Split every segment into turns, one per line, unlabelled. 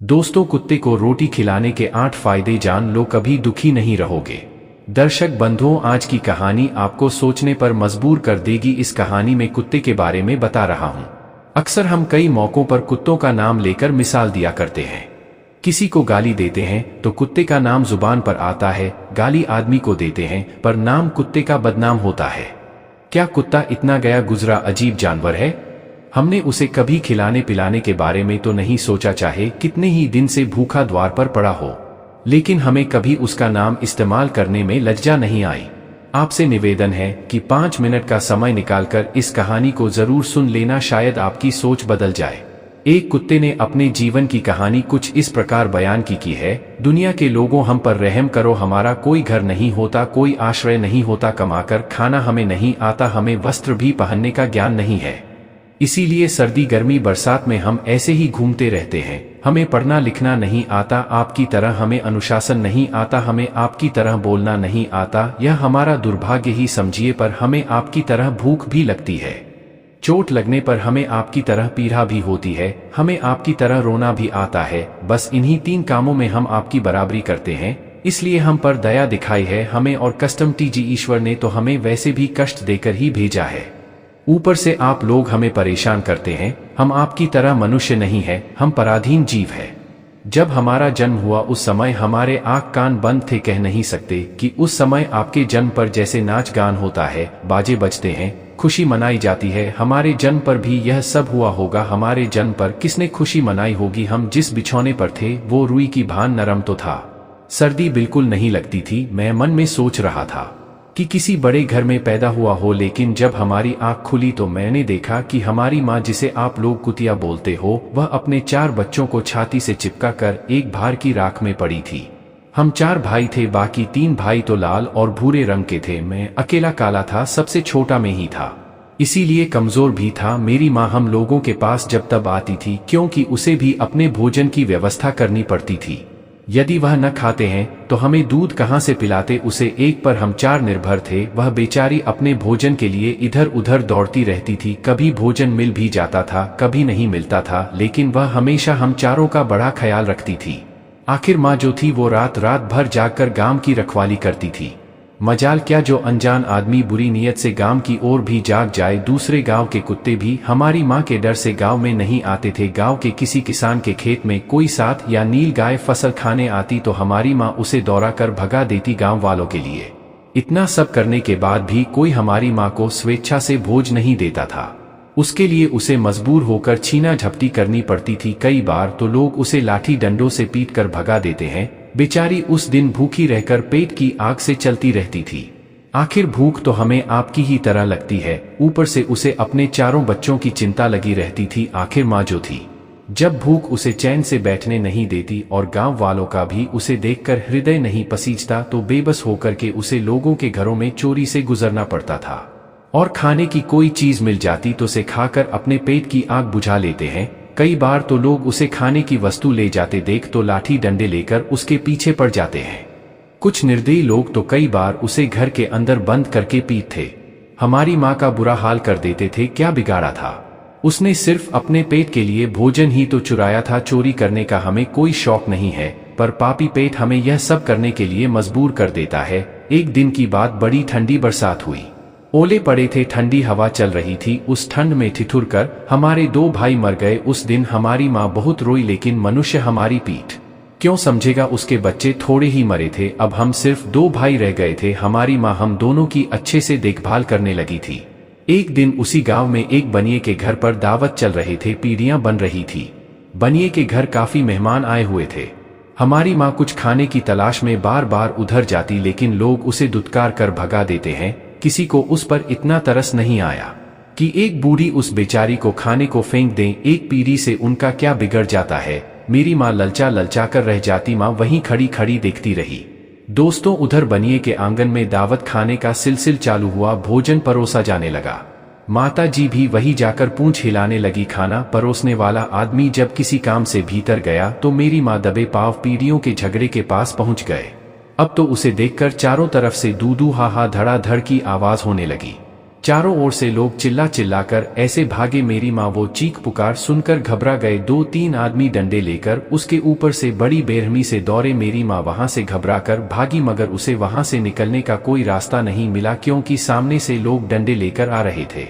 दोस्तों, कुत्ते को रोटी खिलाने के 8 फायदे जान लो, कभी दुखी नहीं रहोगे। दर्शक बंधुओं, आज की कहानी आपको सोचने पर मजबूर कर देगी। इस कहानी में कुत्ते के बारे में बता रहा हूं। अक्सर हम कई मौकों पर कुत्तों का नाम लेकर मिसाल दिया करते हैं। किसी को गाली देते हैं तो कुत्ते का नाम जुबान पर आता है, गाली आदमी को देते हैं पर नाम कुत्ते का बदनाम होता है। क्या कुत्ता इतना गया गुजरा अजीब जानवर है? हमने उसे कभी खिलाने पिलाने के बारे में तो नहीं सोचा, चाहे कितने ही दिन से भूखा द्वार पर पड़ा हो, लेकिन हमें कभी उसका नाम इस्तेमाल करने में लज्जा नहीं आई। आपसे निवेदन है कि 5 मिनट का समय निकालकर इस कहानी को जरूर सुन लेना, शायद आपकी सोच बदल जाए। एक कुत्ते ने अपने जीवन की कहानी कुछ इस प्रकार बयान की है। दुनिया के लोगों, हम पर रहम करो, हमारा कोई घर नहीं होता, कोई आश्रय नहीं होता, कमाकर खाना हमें नहीं आता, हमें वस्त्र भी पहनने का ज्ञान नहीं है, इसीलिए सर्दी गर्मी बरसात में हम ऐसे ही घूमते रहते हैं। हमें पढ़ना लिखना नहीं आता, आपकी तरह हमें अनुशासन नहीं आता, हमें आपकी तरह बोलना नहीं आता। यह हमारा दुर्भाग्य ही समझिए, पर हमें आपकी तरह भूख भी लगती है, चोट लगने पर हमें आपकी तरह पीड़ा भी होती है, हमें आपकी तरह रोना भी आता है। बस इन्हीं 3 कामों में हम आपकी बराबरी करते हैं, इसलिए हम पर दया दिखाई है हमें, और कस्टम टीजी ईश्वर ने तो हमें वैसे भी कष्ट देकर ही भेजा है। ऊपर से आप लोग हमें परेशान करते हैं। हम आपकी तरह मनुष्य नहीं है, हम पराधीन जीव है। जब हमारा जन्म हुआ उस समय हमारे आँख कान बंद थे, कह नहीं सकते कि उस समय आपके जन्म पर जैसे नाच गान होता है, बाजे बजते हैं, खुशी मनाई जाती है, हमारे जन्म पर भी यह सब हुआ होगा। हमारे जन्म पर किसने खुशी मनाई होगी? हम जिस बिछौने पर थे वो रुई की भान नरम तो था, सर्दी बिल्कुल नहीं लगती थी। मैं मन में सोच रहा था कि किसी बड़े घर में पैदा हुआ हो, लेकिन जब हमारी आंख खुली तो मैंने देखा कि हमारी माँ, जिसे आप लोग कुतिया बोलते हो, वह अपने 4 बच्चों को छाती से चिपका कर एक भार की राख में पड़ी थी। हम 4 भाई थे, बाकी 3 भाई तो लाल और भूरे रंग के थे, मैं अकेला काला था, सबसे छोटा में ही था, इसीलिए कमजोर भी था। मेरी माँ हम लोगों के पास जब तब आती थी, क्योंकि उसे भी अपने भोजन की व्यवस्था करनी पड़ती थी। यदि वह न खाते हैं तो हमें दूध कहाँ से पिलाते उसे? एक पर हम 4 निर्भर थे, वह बेचारी अपने भोजन के लिए इधर उधर दौड़ती रहती थी। कभी भोजन मिल भी जाता था, कभी नहीं मिलता था, लेकिन वह हमेशा हम चारों का बड़ा ख्याल रखती थी। आखिर माँ जो थी वो रात रात भर जागकर गांव की रखवाली करती थी। मजाल क्या, जो अनजान आदमी बुरी नीयत से गांव की ओर भी जाग जाए। दूसरे गांव के कुत्ते भी हमारी माँ के डर से गांव में नहीं आते थे। गांव के किसी किसान के खेत में कोई साथ या नील गाय फसल खाने आती तो हमारी माँ उसे दौड़ा कर भगा देती गांव वालों के लिए। इतना सब करने के बाद भी कोई हमारी माँ को स्वेच्छा से भोज नहीं देता था, उसके लिए उसे मजबूर होकर छीना झपटी करनी पड़ती थी। कई बार तो लोग उसे लाठी डंडों से पीट कर भगा देते हैं। बेचारी उस दिन भूखी रहकर पेट की आग से चलती रहती थी। आखिर भूख तो हमें आपकी ही तरह लगती है, ऊपर से उसे अपने 4 बच्चों की चिंता लगी रहती थी। आखिर माँ जो थी, जब भूख उसे चैन से बैठने नहीं देती और गांव वालों का भी उसे देखकर हृदय नहीं पसीजता, तो बेबस होकर के उसे लोगों के घरों में चोरी से गुजरना पड़ता था, और खाने की कोई चीज मिल जाती तो उसे खाकर अपने पेट की आग बुझा लेते हैं। कई बार तो लोग उसे खाने की वस्तु ले जाते देख तो लाठी डंडे लेकर उसके पीछे पड़ जाते हैं। कुछ निर्दयी लोग तो कई बार उसे घर के अंदर बंद करके पीटते, हमारी माँ का बुरा हाल कर देते थे। क्या बिगाड़ा था उसने? सिर्फ अपने पेट के लिए भोजन ही तो चुराया था। चोरी करने का हमें कोई शौक नहीं है, पर पापी पेट हमें यह सब करने के लिए मजबूर कर देता है। एक दिन की बात, बड़ी ठंडी बरसात हुई, ओले पड़े थे, ठंडी हवा चल रही थी। उस ठंड में ठिठुर कर हमारे 2 भाई मर गए। उस दिन हमारी माँ बहुत रोई, लेकिन मनुष्य हमारी पीठ क्यों समझेगा? उसके बच्चे थोड़े ही मरे थे, अब हम सिर्फ 2 भाई रह गए थे। हमारी माँ हम दोनों की अच्छे से देखभाल करने लगी थी। एक दिन उसी गांव में एक बनिए के घर पर दावत चल रहे थे, पीढ़ियां बन रही थी। बनिए के घर काफी मेहमान आए हुए थे। हमारी माँ कुछ खाने की तलाश में बार बार उधर जाती, लेकिन लोग उसे दुत्कार कर भगा देते हैं। किसी को उस पर इतना तरस नहीं आया कि एक बूढ़ी उस बेचारी को खाने को फेंक दें। एक पीढ़ी से उनका क्या बिगड़ जाता है? मेरी माँ ललचा ललचा कर रह जाती, माँ वहीं खड़ी खड़ी देखती रही। दोस्तों, उधर बनिए के आंगन में दावत खाने का सिलसिल चालू हुआ, भोजन परोसा जाने लगा। माता जी भी वही जाकर पूंछ हिलाने लगी। खाना परोसने वाला आदमी जब किसी काम से भीतर गया तो मेरी माँ दबे पांव पीढ़ियों के झगड़े के पास पहुंच गए। अब तो उसे देखकर चारों तरफ से दू दू हा हा धड़ाधड़ की आवाज होने लगी। चारों ओर से लोग चिल्ला चिल्लाकर ऐसे भागे, मेरी माँ वो चीख पुकार सुनकर घबरा गए। 2-3 आदमी डंडे लेकर उसके ऊपर से बड़ी बेरहमी से दौड़े। मेरी माँ वहां से घबराकर भागी, मगर उसे वहां से निकलने का कोई रास्ता नहीं मिला, क्योंकि सामने से लोग डंडे लेकर आ रहे थे।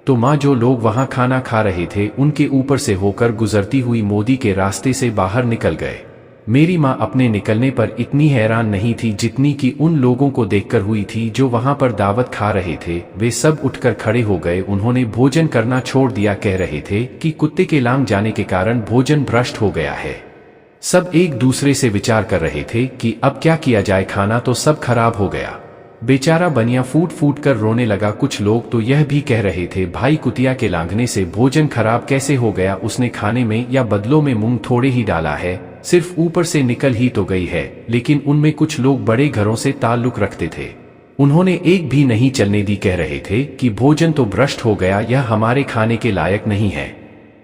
तो माँ जो लोग वहां खाना खा रहे थे उनके ऊपर से होकर गुजरती हुई मोदी के रास्ते से बाहर निकल गए। मेरी माँ अपने निकलने पर इतनी हैरान नहीं थी जितनी कि उन लोगों को देखकर हुई थी जो वहां पर दावत खा रहे थे। वे सब उठकर खड़े हो गए। उन्होंने भोजन करना छोड़ दिया। कह रहे थे कि कुत्ते के लांग जाने के कारण भोजन भ्रष्ट हो गया है। सब एक दूसरे से विचार कर रहे थे कि अब क्या किया जाए, खाना तो सब खराब हो गया। बेचारा बनिया फूट फूट कर रोने लगा। कुछ लोग तो यह भी कह रहे थे, भाई कुतिया के लांघने से भोजन खराब कैसे हो गया, उसने खाने में या बदलों में मूंग थोड़े ही डाला है, सिर्फ ऊपर से निकल ही तो गई है। लेकिन उनमें कुछ लोग बड़े घरों से ताल्लुक रखते थे, उन्होंने एक भी नहीं चलने दी। कह रहे थे कि भोजन तो भ्रष्ट हो गया, यह हमारे खाने के लायक नहीं है।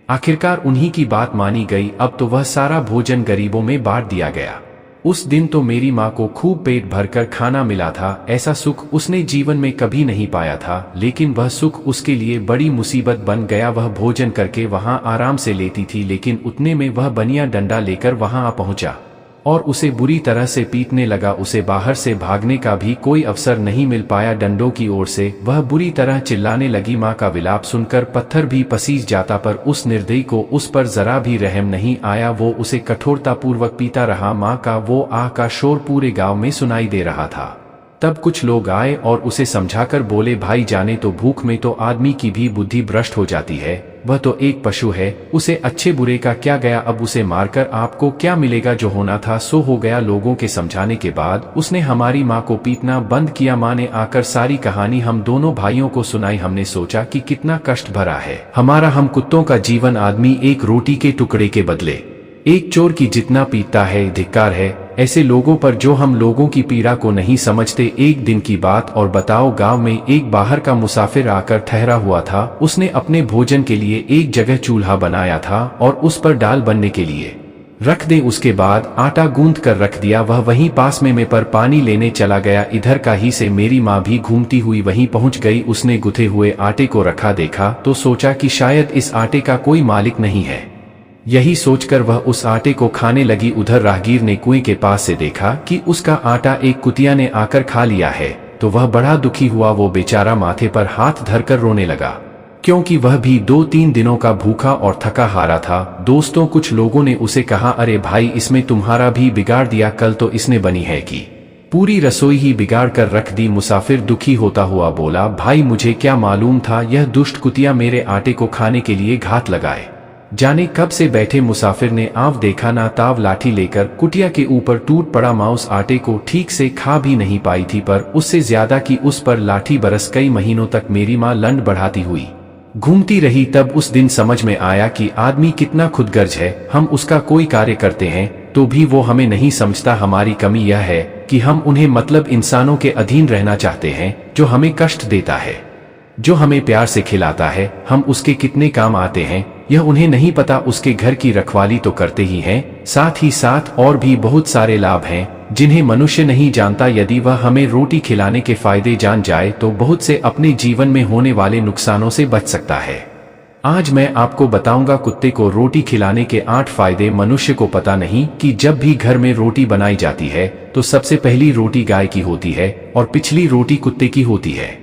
आखिरकार उन्हीं की बात मानी गई। अब तो वह सारा भोजन गरीबों में बांट दिया गया। उस दिन तो मेरी माँ को खूब पेट भरकर खाना मिला था। ऐसा सुख उसने जीवन में कभी नहीं पाया था, लेकिन वह सुख उसके लिए बड़ी मुसीबत बन गया। वह भोजन करके वहां आराम से लेती थी, लेकिन उतने में वह बनिया डंडा लेकर वहां आ पहुंचा और उसे बुरी तरह से पीटने लगा। उसे बाहर से भागने का भी कोई अवसर नहीं मिल पाया। डंडों की ओर से वह बुरी तरह चिल्लाने लगी। माँ का विलाप सुनकर पत्थर भी पसीज जाता, पर उस निर्दयी को उस पर जरा भी रहम नहीं आया। वो उसे कठोरतापूर्वक पीटा रहा। माँ का वो आह का शोर पूरे गांव में सुनाई दे रहा था। तब कुछ लोग आए और उसे समझाकर बोले, भाई जाने तो भूख में तो आदमी की भी बुद्धि भ्रष्ट हो जाती है। वह तो एक पशु है, उसे अच्छे बुरे का क्या गया, अब उसे मारकर आपको क्या मिलेगा, जो होना था सो हो गया। लोगों के समझाने के बाद उसने हमारी माँ को पीटना बंद किया। माँ ने आकर सारी कहानी हम दोनों भाइयों को सुनाई। हमने सोचा कि कितना कष्ट भरा है हमारा हम कुत्तों का जीवन। आदमी एक रोटी के टुकड़े के बदले एक चोर की जितना पीटता है, धिक्कार है ऐसे लोगों पर जो हम लोगों की पीड़ा को नहीं समझते। एक दिन की बात और बताओ, गांव में एक बाहर का मुसाफिर आकर ठहरा हुआ था। उसने अपने भोजन के लिए एक जगह चूल्हा बनाया था और उस पर दाल बनने के लिए रख दे। उसके बाद आटा गूंथ कर रख दिया। वह वहीं पास में पर पानी लेने चला गया। इधर का ही से मेरी माँ भी घूमती हुई वहीं पहुंच गई। उसने गुथे हुए आटे को रखा, देखा तो सोचा कि शायद इस आटे का कोई मालिक नहीं है। यही सोचकर वह उस आटे को खाने लगी। उधर राहगीर ने कुएं के पास से देखा कि उसका आटा एक कुतिया ने आकर खा लिया है, तो वह बड़ा दुखी हुआ। वो बेचारा माथे पर हाथ धरकर रोने लगा, क्योंकि वह भी 2-3 दिनों का भूखा और थका हारा था। दोस्तों कुछ लोगों ने उसे कहा, अरे भाई इसमें तुम्हारा भी बिगाड़ दिया, कल तो इसने बनी है कि पूरी रसोई ही बिगाड़ कर रख दी। मुसाफिर दुखी होता हुआ बोला, भाई मुझे क्या मालूम था यह दुष्ट कुतिया मेरे आटे को खाने के लिए घात लगाए। जाने कब से बैठे मुसाफिर ने आव देखा ना ताव लाठी लेकर कुटिया के ऊपर टूट पड़ा। माँ उस आटे को ठीक से खा भी नहीं पाई थी, पर उससे ज्यादा की उस पर लाठी बरस। कई महीनों तक मेरी माँ लंड बढ़ाती हुई घूमती रही। तब उस दिन समझ में आया कि आदमी कितना खुदगर्ज है। हम उसका कोई कार्य करते हैं तो भी वो हमें नहीं समझता। हमारी कमी यह है कि हम उन्हें मतलब इंसानों के अधीन रहना चाहते हैं। जो हमें कष्ट देता है, जो हमें प्यार से खिलाता है, हम उसके कितने काम आते हैं यह उन्हें नहीं पता। उसके घर की रखवाली तो करते ही हैं, साथ ही साथ और भी बहुत सारे लाभ हैं जिन्हें मनुष्य नहीं जानता। यदि वह हमें रोटी खिलाने के फायदे जान जाए तो बहुत से अपने जीवन में होने वाले नुकसानों से बच सकता है। आज मैं आपको बताऊंगा कुत्ते को रोटी खिलाने के 8 फायदे। मनुष्य को पता नहीं कि जब भी घर में रोटी बनाई जाती है तो सबसे पहली रोटी गाय की होती है और पिछली रोटी कुत्ते की होती है।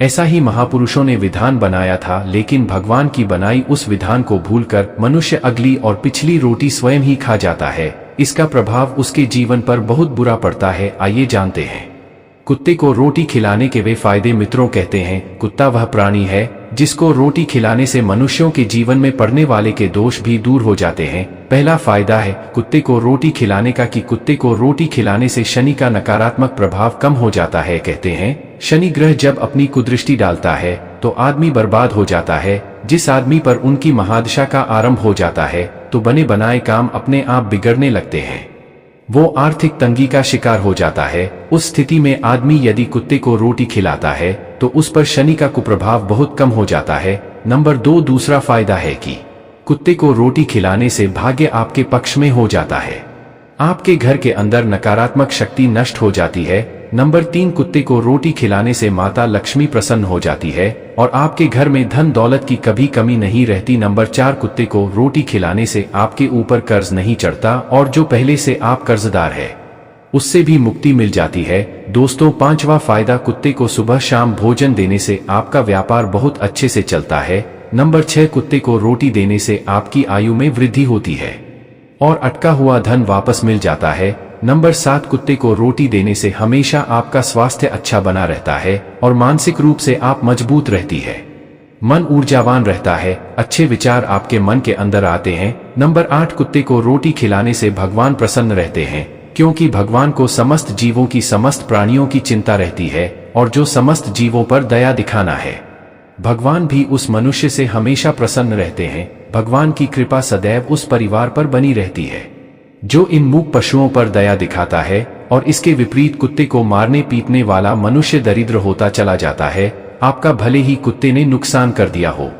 ऐसा ही महापुरुषों ने विधान बनाया था, लेकिन भगवान की बनाई उस विधान को भूलकर मनुष्य अगली और पिछली रोटी स्वयं ही खा जाता है। इसका प्रभाव उसके जीवन पर बहुत बुरा पड़ता है। आइए जानते हैं कुत्ते को रोटी खिलाने के वे फायदे। मित्रों कहते हैं कुत्ता वह प्राणी है जिसको रोटी खिलाने से मनुष्यों के जीवन में पड़ने वाले के दोष भी दूर हो जाते हैं। पहला फायदा है कुत्ते को रोटी खिलाने का कि कुत्ते को रोटी खिलाने से शनि का नकारात्मक प्रभाव कम हो जाता है। कहते हैं शनि ग्रह जब अपनी कुदृष्टि डालता है तो आदमी बर्बाद हो जाता है। जिस आदमी पर उनकी महादशा का आरंभ हो जाता है तो बने बनाए काम अपने आप बिगड़ने लगते हैं, वो आर्थिक तंगी का शिकार हो जाता है। उस स्थिति में आदमी यदि कुत्ते को रोटी खिलाता है तो उस पर शनि का कुप्रभाव बहुत कम हो जाता है। नंबर 2 दूसरा फायदा है कि कुत्ते को रोटी खिलाने से भाग्य आपके पक्ष में हो जाता है। आपके घर के अंदर नकारात्मक शक्ति नष्ट हो जाती है। नंबर 3, कुत्ते को रोटी खिलाने से माता लक्ष्मी प्रसन्न हो जाती है और आपके घर में धन दौलत की कभी कमी नहीं रहती। नंबर 4, कुत्ते को रोटी खिलाने से आपके ऊपर कर्ज नहीं चढ़ता और जो पहले से आप कर्जदार है उससे भी मुक्ति मिल जाती है। दोस्तों, 5वां फायदा, कुत्ते को सुबह शाम भोजन देने से आपका व्यापार बहुत अच्छे से चलता है। नंबर 6, कुत्ते को रोटी देने से आपकी आयु में वृद्धि होती है और अटका हुआ धन वापस मिल जाता है। नंबर 7, कुत्ते को रोटी देने से हमेशा आपका स्वास्थ्य अच्छा बना रहता है और मानसिक रूप से आप मजबूत रहती है। मन ऊर्जावान रहता है, अच्छे विचार आपके मन के अंदर आते हैं। नंबर 8, कुत्ते को रोटी खिलाने से भगवान प्रसन्न रहते हैं, क्योंकि भगवान को समस्त जीवों की, समस्त प्राणियों की चिंता रहती है और जो समस्त जीवों पर दया दिखाना है, भगवान भी उस मनुष्य से हमेशा प्रसन्न रहते हैं। भगवान की कृपा सदैव उस परिवार पर बनी रहती है जो इन मूक पशुओं पर दया दिखाता है, और इसके विपरीत कुत्ते को मारने पीटने वाला मनुष्य दरिद्र होता चला जाता है। आपका भले ही कुत्ते ने नुकसान कर दिया हो,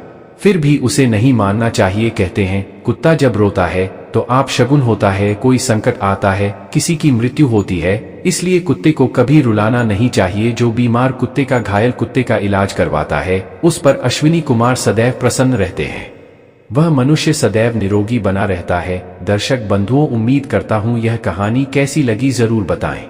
फिर भी उसे नहीं मानना चाहिए। कहते हैं कुत्ता जब रोता है तो आप शगुन होता है, कोई संकट आता है, किसी की मृत्यु होती है। इसलिए कुत्ते को कभी रुलाना नहीं चाहिए। जो बीमार कुत्ते का, घायल कुत्ते का इलाज करवाता है, उस पर अश्विनी कुमार सदैव प्रसन्न रहते हैं। वह मनुष्य सदैव निरोगी बना रहता है। दर्शक बंधुओं, उम्मीद करता हूँ यह कहानी कैसी लगी जरूर बताएं।